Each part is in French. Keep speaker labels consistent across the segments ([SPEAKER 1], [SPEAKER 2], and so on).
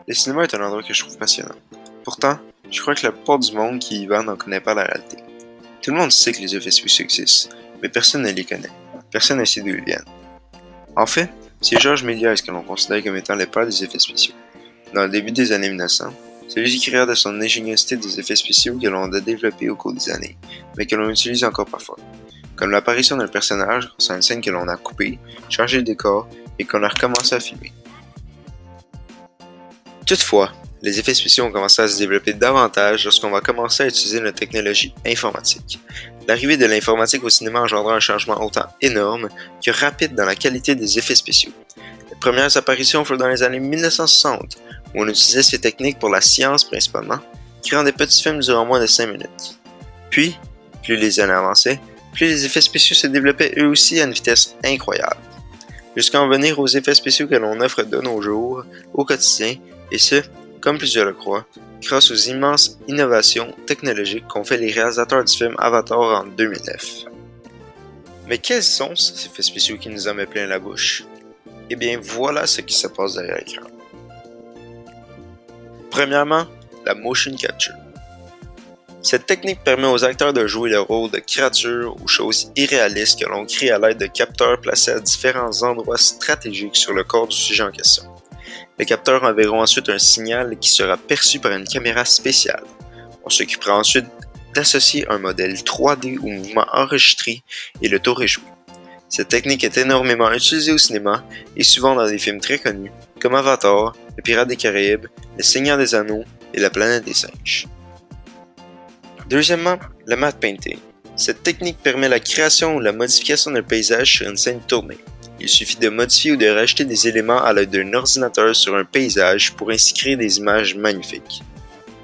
[SPEAKER 1] Le cinéma est un endroit que je trouve passionnant. Pourtant, je crois que la plupart du monde qui y va n'en connaît pas la réalité. Tout le monde sait que les effets spéciaux existent, mais personne ne les connaît. Personne ne sait d'où ils viennent. En fait, c'est Georges Méliès que l'on considère comme étant le père des effets spéciaux. Dans le début des années 1900, celui qui créa de son ingéniosité des effets spéciaux que l'on a développés au cours des années, mais que l'on utilise encore parfois. Comme l'apparition d'un personnage grâce à une scène que l'on a coupée, changé le décor et qu'on a recommencé à filmer. Toutefois, les effets spéciaux ont commencé à se développer davantage lorsqu'on va commencer à utiliser notre technologie informatique. L'arrivée de l'informatique au cinéma engendra un changement autant énorme que rapide dans la qualité des effets spéciaux. Les premières apparitions furent dans les années 1960, où on utilisait ces techniques pour la science principalement, créant des petits films durant moins de 5 minutes. Puis, plus les années avançaient, plus les effets spéciaux se développaient eux aussi à une vitesse incroyable. Jusqu'à en venir aux effets spéciaux que l'on offre de nos jours, au quotidien, et ce, comme plusieurs le croient, grâce aux immenses innovations technologiques qu'ont fait les réalisateurs du film Avatar en 2009. Mais quels sont ces effets spéciaux qui nous en mettent plein la bouche? Eh bien, voilà ce qui se passe derrière l'écran. Premièrement, la motion capture. Cette technique permet aux acteurs de jouer le rôle de créatures ou choses irréalistes que l'on crée à l'aide de capteurs placés à différents endroits stratégiques sur le corps du sujet en question. Les capteurs enverront ensuite un signal qui sera perçu par une caméra spéciale. On s'occupera ensuite d'associer un modèle 3D au mouvement enregistré et le tour est joué. Cette technique est énormément utilisée au cinéma et souvent dans des films très connus comme Avatar, Le Pirate des Caraïbes, Le Seigneur des Anneaux et La Planète des Singes. Deuxièmement, le matte painting. Cette technique permet la création ou la modification d'un paysage sur une scène tournée. Il suffit de modifier ou de rajouter des éléments à l'aide d'un ordinateur sur un paysage pour ainsi créer des images magnifiques.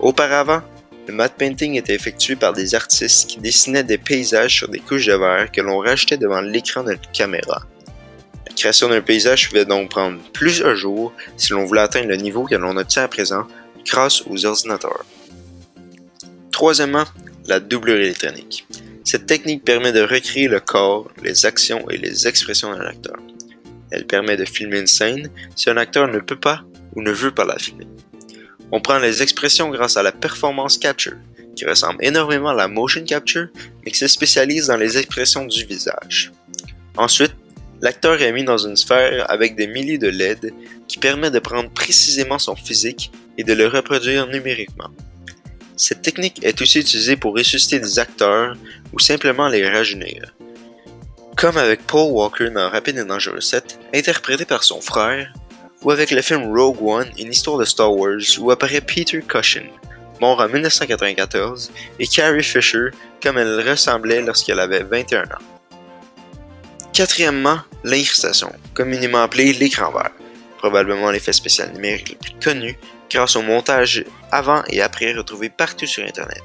[SPEAKER 1] Auparavant, le matte painting était effectué par des artistes qui dessinaient des paysages sur des couches de verre que l'on rajoutait devant l'écran de notre caméra. La création d'un paysage pouvait donc prendre plusieurs jours si l'on voulait atteindre le niveau que l'on obtient à présent grâce aux ordinateurs. Troisièmement, la doublure électronique. Cette technique permet de recréer le corps, les actions et les expressions d'un acteur. Elle permet de filmer une scène si un acteur ne peut pas ou ne veut pas la filmer. On prend les expressions grâce à la performance capture, qui ressemble énormément à la motion capture, mais qui se spécialise dans les expressions du visage. Ensuite, l'acteur est mis dans une sphère avec des milliers de LED qui permet de prendre précisément son physique et de le reproduire numériquement. Cette technique est aussi utilisée pour ressusciter des acteurs ou simplement les rajeunir. Comme avec Paul Walker dans Rapid et Dangereux 7, interprété par son frère, ou avec le film Rogue One, une histoire de Star Wars, où apparaît Peter Cushing, mort en 1994, et Carrie Fisher, comme elle ressemblait lorsqu'elle avait 21 ans. Quatrièmement, l'incrustation, communément appelée l'écran vert, probablement l'effet spécial numérique le plus connu, grâce au montage avant et après retrouvé partout sur Internet.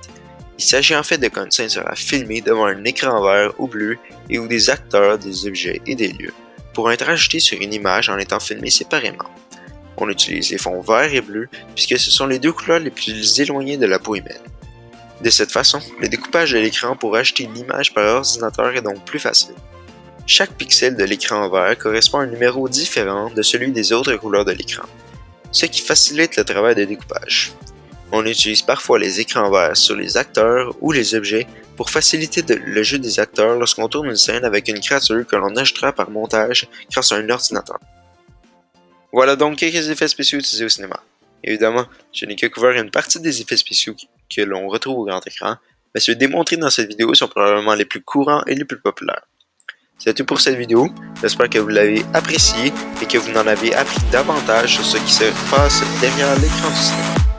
[SPEAKER 1] Il s'agit en fait de quand une scène sera filmée devant un écran vert ou bleu et où des acteurs, des objets et des lieux pourront être ajoutés sur une image en étant filmés séparément. On utilise les fonds verts et bleus puisque ce sont les deux couleurs les plus éloignées de la peau humaine. De cette façon, le découpage de l'écran pour ajouter l'image par ordinateur est donc plus facile. Chaque pixel de l'écran vert correspond à un numéro différent de celui des autres couleurs de l'écran, ce qui facilite le travail de découpage. On utilise parfois les écrans verts sur les acteurs ou les objets pour faciliter le jeu des acteurs lorsqu'on tourne une scène avec une créature que l'on ajoutera par montage grâce à un ordinateur. Voilà donc quelques effets spéciaux utilisés au cinéma. Évidemment, je n'ai que couvert une partie des effets spéciaux que l'on retrouve au grand écran, mais ceux démontrés dans cette vidéo sont probablement les plus courants et les plus populaires. C'est tout pour cette vidéo, j'espère que vous l'avez apprécié et que vous en avez appris davantage sur ce qui se passe derrière l'écran du cinéma.